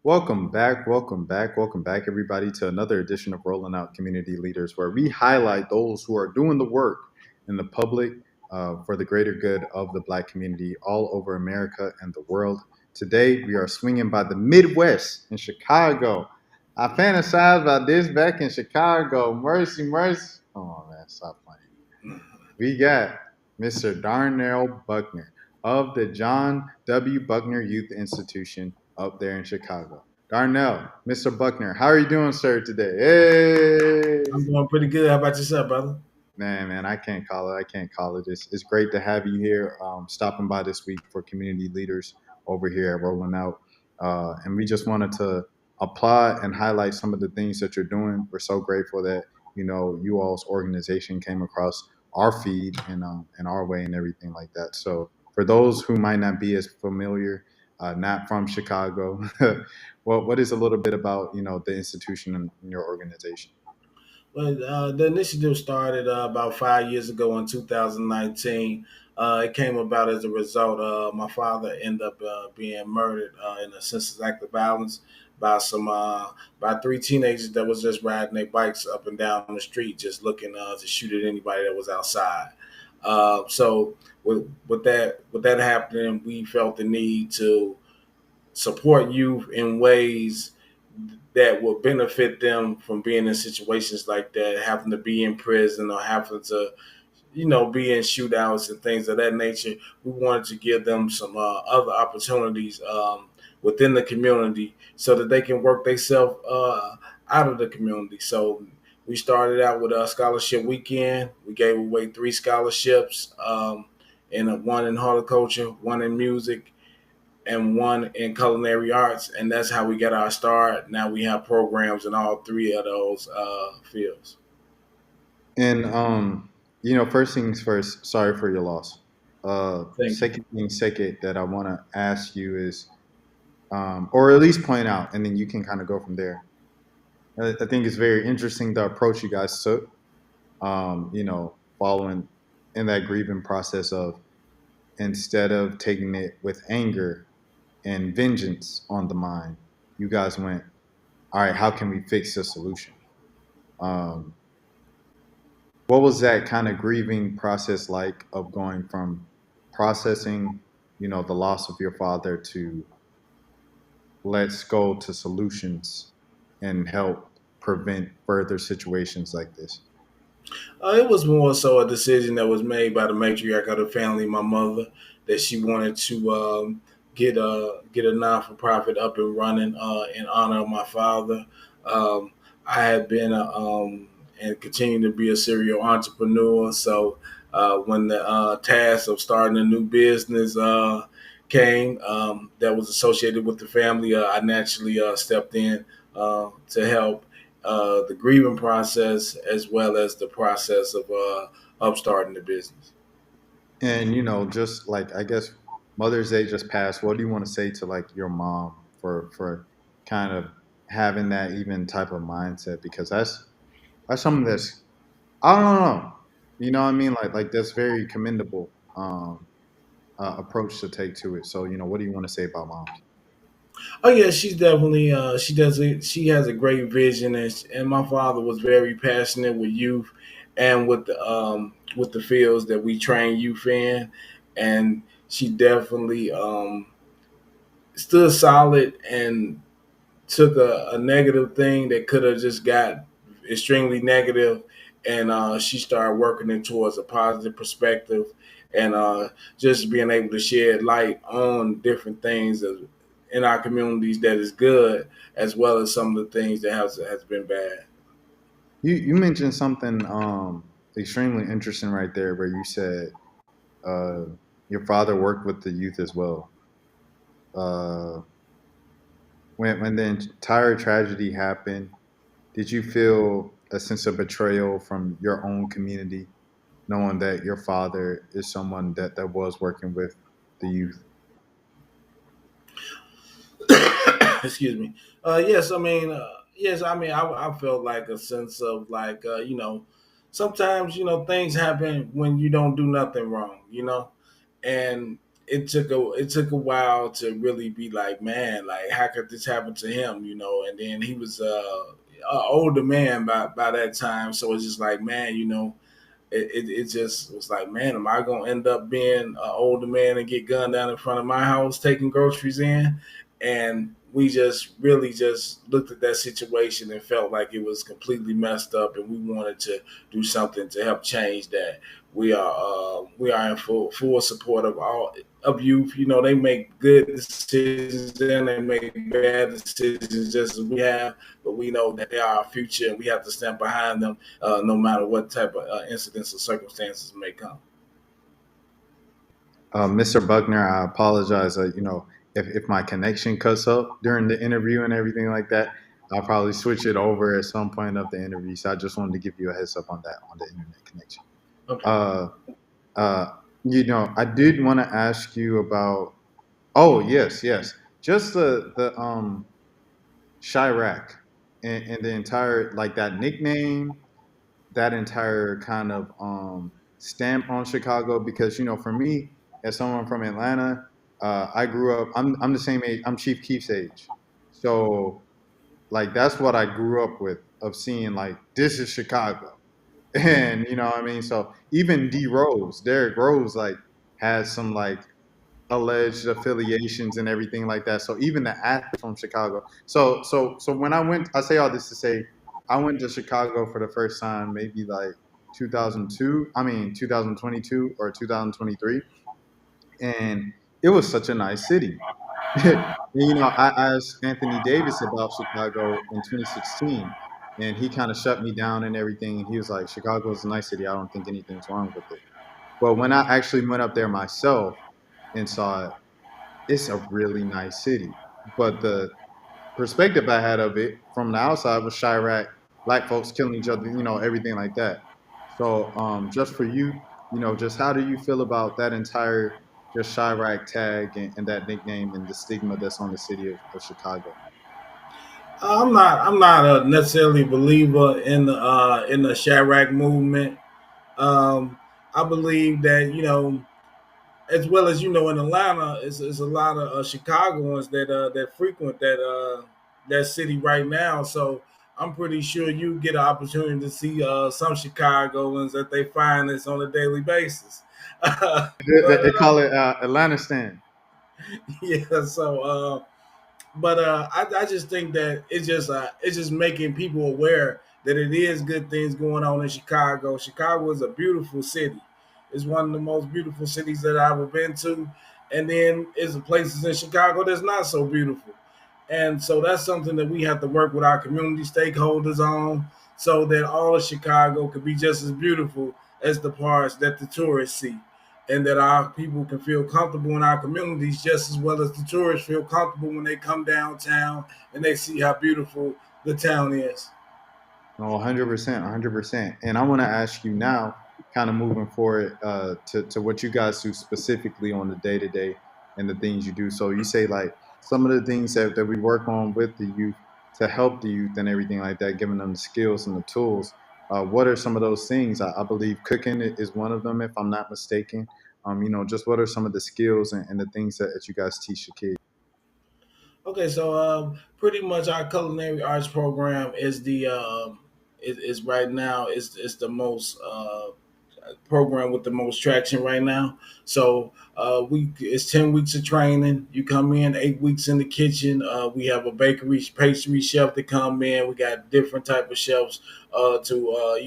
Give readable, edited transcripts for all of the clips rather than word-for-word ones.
welcome back, everybody, to another edition of Rolling Out Community Leaders, where we highlight those who are doing the work in the public for the greater good of the Black community all over America and the world. Today, we are swinging by the Midwest in Chicago. I fantasized about this back in Chicago. Mercy, mercy. Come on, man, stop playing. We got Mr. Darnell Buckner of the John W. Buckner Youth Institution up there in Chicago. Darnell, Mr. Buckner, how are you doing, sir, today? I'm Hey! doing pretty good. How about yourself, brother? Man, I can't call it. I can't call it. It's great to have you here, stopping by this week for community leaders over here at Rolling Out. And we just wanted to applaud and highlight some of the things that you're doing. We're so grateful that you all's organization came across our feed and our way and everything like that. So for those who might not be as familiar, not from Chicago, what is a little bit about the institution and your organization? Well, the initiative started about 5 years ago in 2019. It came about as a result of my father ended up being murdered in a senseless act of violence by by three teenagers that was just riding their bikes up and down the street, just looking to shoot at anybody that was outside. So with that happening, we felt the need to support youth in ways that will benefit them from being in situations like that, having to be in prison or having to, be in shootouts and things of that nature. We wanted to give them some other opportunities within the community so that they can work themselves out of the community. So we started out with a scholarship weekend. We gave away three scholarships, and one in horticulture, one in music, and one in culinary arts, and that's how we got our start. Now we have programs in all three of those fields. And first things first, sorry for your loss. Thank you. Second thing second that I want to ask you is, or at least point out, and then you can kind of go from there. I think it's very interesting the approach you guys took. Following in that grieving process of instead of taking it with anger and vengeance on the mind, you guys went, all right, how can we fix the solution? Um, what was that kind of grieving process like of going from processing, the loss of your father to let's go to solutions and help prevent further situations like this? It was more so a decision that was made by the matriarch of the family, my mother, that she wanted to get a non for profit up and running in honor of my father. Um, I had been and continue to be a serial entrepreneur. So when the task of starting a new business came that was associated with the family, I naturally stepped in to help the grieving process as well as the process of upstarting the business. And just like I guess Mother's Day just passed. What do you want to say to like your mom for kind of having that even type of mindset? Because that's something that's I don't know. You know what I mean? Like that's very commendable approach to take to it. So what do you want to say about moms? Oh yeah, she's definitely she has a great vision, and my father was very passionate with youth and with the fields that we train youth in, and she definitely stood solid and took a negative thing that could have just got extremely negative, and she started working it towards a positive perspective, and just being able to shed light on different things in our communities that is good, as well as some of the things that has been bad. You mentioned something extremely interesting right there, where you said uh, your father worked with the youth as well. Uh, when the entire tragedy happened, did you feel a sense of betrayal from your own community, knowing that your father is someone that was working with the youth? Excuse me. Yes, I mean, yes, I mean, I felt like a sense of like, sometimes things happen when you don't do nothing wrong, and it took a while to really be like, man, like how could this happen to him, And then he was an older man by that time, so it's just like, man, it just was like, man, am I gonna end up being an older man and get gunned down in front of my house taking groceries in? And we just really just looked at that situation and felt like it was completely messed up, and we wanted to do something to help change that. We are in full support of all of youth. They make good decisions and they make bad decisions just as we have, but we know that they are our future and we have to stand behind them no matter what type of incidents or circumstances may come. Mr. Buckner, I apologize. If my connection cuts up during the interview and everything like that, I'll probably switch it over at some point of the interview. So I just wanted to give you a heads up on that, on the internet connection. Okay. Uh, uh, I did want to ask you about. Oh, yes, yes. Just the Chirac and the entire, like, that nickname, that entire kind of stamp on Chicago, because for me, as someone from Atlanta, I grew up. I'm the same age. I'm Chief Keef's age, so like that's what I grew up with, of seeing like this is Chicago, and you know what I mean. So even D Rose, Derrick Rose, like has some like alleged affiliations and everything like that. So even the athletes from Chicago. So when I went, I say all this to say, I went to Chicago for the first time maybe like 2002. I mean 2022 or 2023, and it was such a nice city. And, I asked Anthony Davis about Chicago in 2016, and he kind of shut me down and everything. And he was like, "Chicago is a nice city. I don't think anything's wrong with it." But when I actually went up there myself and saw it, it's a really nice city. But the perspective I had of it from the outside was Chirac, black folks killing each other, everything like that. So just for you, just how do you feel about that entire just Chirac tag and that nickname and the stigma that's on the city of Chicago? I'm not a necessarily believer in the Chirac movement. Um, I believe that as well as in Atlanta, it's a lot of Chicagoans that frequent that city right now. So I'm pretty sure you get an opportunity to see some Chicagoans that they find this on a daily basis. but They call it Atlanta stand. yeah, so but I just think that it's just making people aware that it is good things going on in Chicago. Chicago is a beautiful city. It's one of the most beautiful cities that I've ever been to. And then there's places in Chicago that's not so beautiful. And so that's something that we have to work with our community stakeholders on, so that all of Chicago could be just as beautiful as the parts that the tourists see. And that our people can feel comfortable in our communities just as well as the tourists feel comfortable when they come downtown and they see how beautiful the town is. No, 100%, 100%. And I want to ask you now, kind of moving forward to what you guys do specifically on the day to day and the things you do. So you say like some of the things that we work on with the youth to help the youth and everything like that, giving them the skills and the tools. What are some of those things? I believe cooking is one of them, if I'm not mistaken. Just what are some of the skills and the things that you guys teach the kids? Okay, so pretty much our culinary arts program is right now is the most program with the most traction right now. So we it's 10 weeks of training. You come in 8 weeks in the kitchen. We have a bakery pastry chef to come in. We got different type of chefs to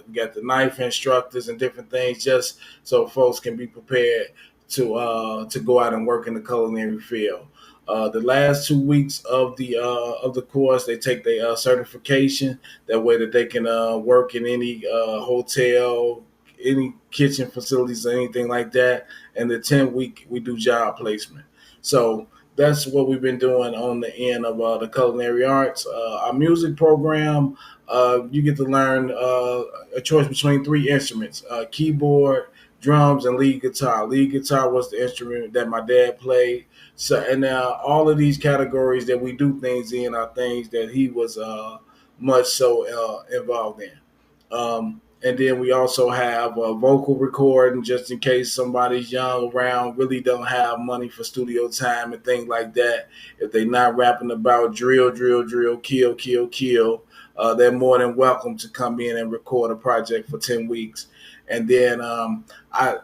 we got the knife instructors and different things just so folks can be prepared to go out and work in the culinary field. The last 2 weeks of the course, they take their certification. That way, that they can work in any hotel, any kitchen facilities, or anything like that. And the 10 week, we do job placement. So that's what we've been doing on the end of the culinary arts. Our music program, you get to learn a choice between three instruments: keyboard, drums, and lead guitar. Lead guitar was the instrument that my dad played. So, and now all of these categories that we do things in are things that he was much so involved in. And then we also have a vocal recording just in case somebody's young around, really don't have money for studio time and things like that. If they're not rapping about drill, drill, drill, kill, kill, kill, they're more than welcome to come in and record a project for 10 weeks. And then,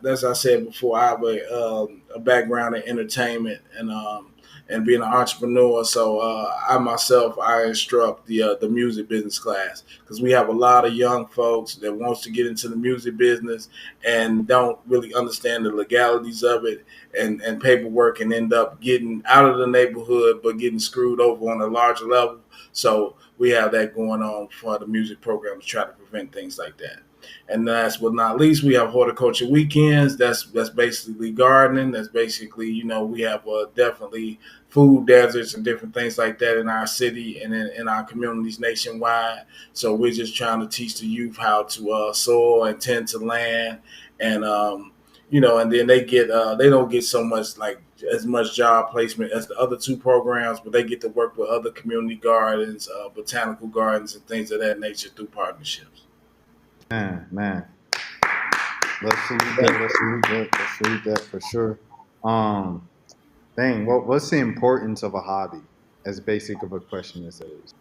as I said before, I have a background in entertainment and being an entrepreneur. So I myself, I instruct the music business class because we have a lot of young folks that wants to get into the music business and don't really understand the legalities of it and paperwork and end up getting out of the neighborhood but getting screwed over on a larger level. So we have that going on for the music program to try to prevent things like that. And last but not least, we have horticulture weekends. That's basically gardening. That's basically, we have definitely food deserts and different things like that in our city and in our communities nationwide. So we're just trying to teach the youth how to soil and tend to land, and and then they don't get so much like as much job placement as the other two programs, but they get to work with other community gardens, botanical gardens, and things of that nature through partnerships. Man, let's salute that. Let's salute that. Let's salute that for sure. Um, Dang, what's the importance of a hobby? As basic of a question as it is.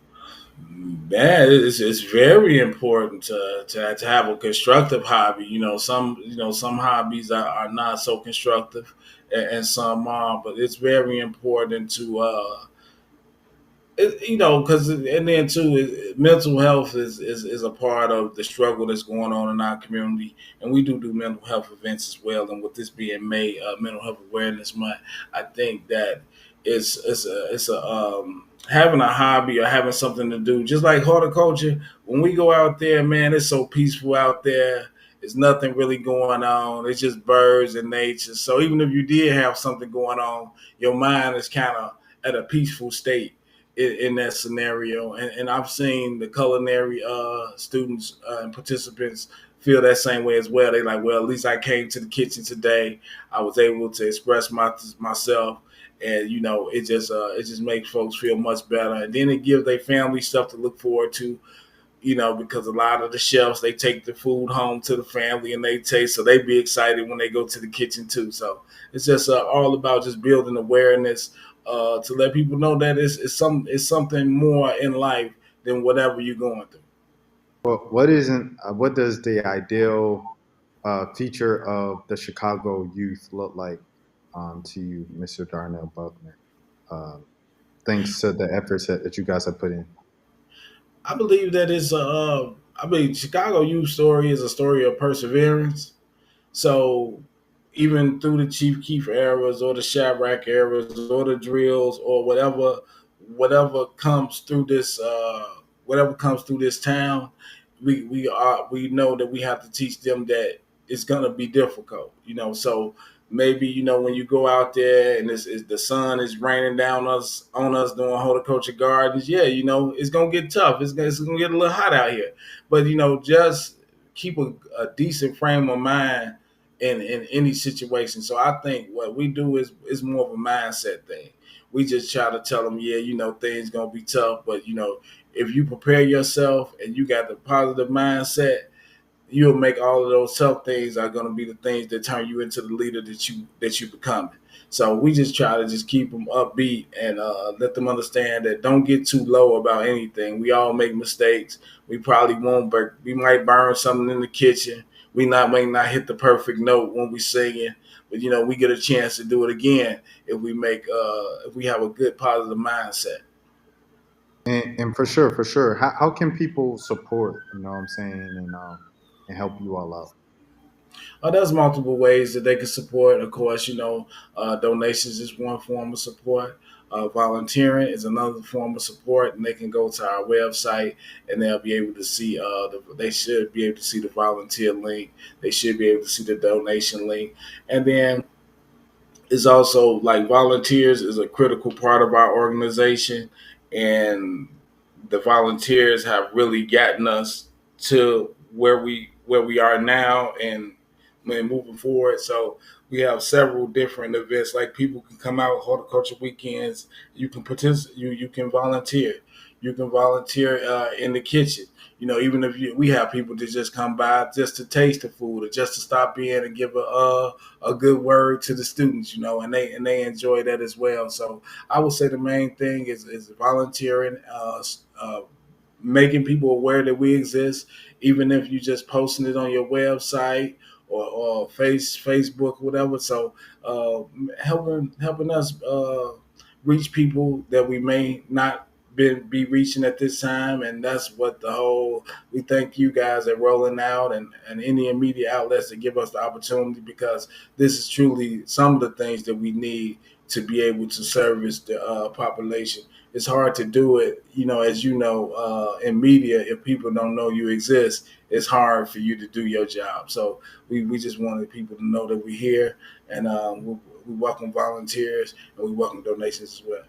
Man, it's very important to have a constructive hobby. Some hobbies are not so constructive, and some are, but it's very important to because and then too, mental health is a part of the struggle that's going on in our community, and we do mental health events as well. And with this being May Mental Health Awareness Month, I think that it's having a hobby or having something to do, just like horticulture. When we go out there, man, it's so peaceful out there. There's nothing really going on. It's just birds and nature. So even if you did have something going on, your mind is kind of at a peaceful state in that scenario. And I've seen the culinary students and participants feel that same way as well. They like, well, at least I came to the kitchen today. I was able to express myself, and it just makes folks feel much better. And then it gives their family stuff to look forward to, because a lot of the chefs they take the food home to the family and they taste, so they be excited when they go to the kitchen too. So it's just all about just building awareness to let people know that it's something more in life than whatever you're going through. Well, what does the ideal feature of the Chicago youth look like to you, Mr. Darnell Buckner? Um, Thanks to the efforts that you guys have put in. I believe that Chicago youth story is a story of perseverance. So even through the Chief Keef eras or the Shadrack eras or the drills or whatever comes through this town, we know that we have to teach them that it's gonna be difficult. So maybe when you go out there and the sun is raining down on us doing horticulture gardens, yeah, it's gonna get tough. It's gonna get a little hot out here, but just keep a decent frame of mind in any situation. So I think what we do is more of a mindset thing. We just try to tell them, yeah, things gonna be tough, but if you prepare yourself and you got the positive mindset, you'll make all of those tough things are going to be the things that turn you into the leader that you becoming. So we just try to just keep them upbeat and let them understand that don't get too low about anything. We all make mistakes. We probably won't, but we might burn something in the kitchen. We may not hit the perfect note when we singing, but we get a chance to do it again if we have a good positive mindset. And for sure, how can people support? You know what I'm saying, and help you all out. There's multiple ways that they can support. Of course, donations is one form of support. Volunteering is another form of support, and they can go to our website and they'll be able to see. They should be able to see the volunteer link. They should be able to see the donation link, and then is also like volunteers is a critical part of our organization, and the volunteers have really gotten us to where we are now and moving forward. So we have several different events. Like people can come out horticulture weekends. You can participate. You can volunteer. You can volunteer in the kitchen. Even if we have people that just come by just to taste the food or just to stop in and give a good word to the students, and they enjoy that as well. So I would say the main thing is volunteering, making people aware that we exist, even if you just posting it on your website or Facebook, whatever. So helping us reach people that we may not be reaching at this time, and that's what the whole. We thank you guys at Rolling Out and any media outlets that give us the opportunity, because this is truly some of the things that we need to be able to service the population. It's hard to do it, as in media. If people don't know you exist, it's hard for you to do your job. So we just wanted people to know that we're here, and we welcome volunteers and we welcome donations as well.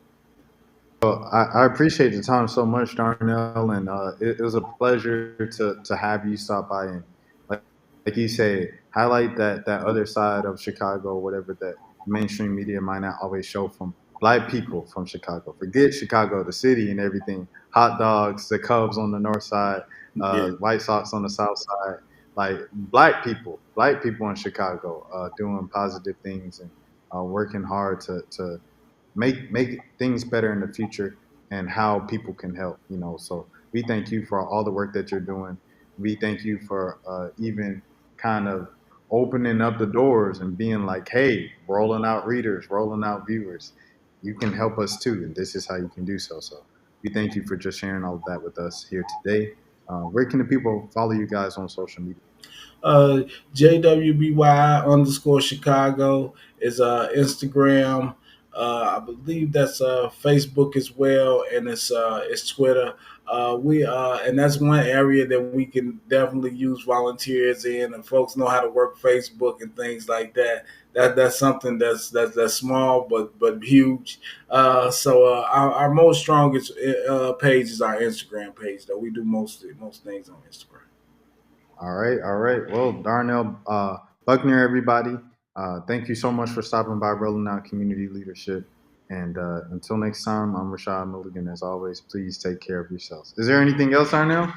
Well, I appreciate the time so much, Darnell, and it was a pleasure to have you stop by and, like you say, highlight that other side of Chicago, whatever that mainstream media might not always show from Black people from Chicago. Forget Chicago, the city and everything. Hot dogs, the Cubs on the north side, Yeah. White Sox on the south side. Like Black people in Chicago, doing positive things and working hard to make things better in the future and how people can help. So we thank you for all the work that you're doing. We thank you for even kind of opening up the doors and being like, hey, rolling out readers, rolling out viewers, you can help us too, and this is how you can do so we thank you for just sharing all of that with us here today. Where can the people follow you guys on social media? uh, JWBY_Chicago is Instagram. I believe that's Facebook as well, and it's Twitter. We and that's one area that we can definitely use volunteers in, and folks know how to work Facebook and things like that. That's something that's small but huge. So our most strongest page is our Instagram page. Though we do most things on Instagram. All right. Well, Darnell Buckner, everybody, thank you so much for stopping by Rolling Out Community Leadership. And until next time, I'm Rashad Milligan. As always, please take care of yourselves. Is there anything else, Darnell?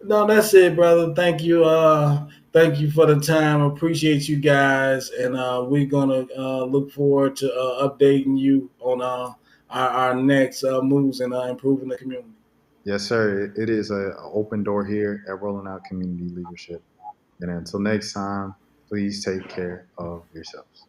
No, that's it, brother. Thank you for the time. Appreciate you guys, and we're gonna look forward to updating you on our next moves and improving the community. Yes, sir. It is an open door here at Rolling Out Community Leadership. And until next time, please take care of yourselves.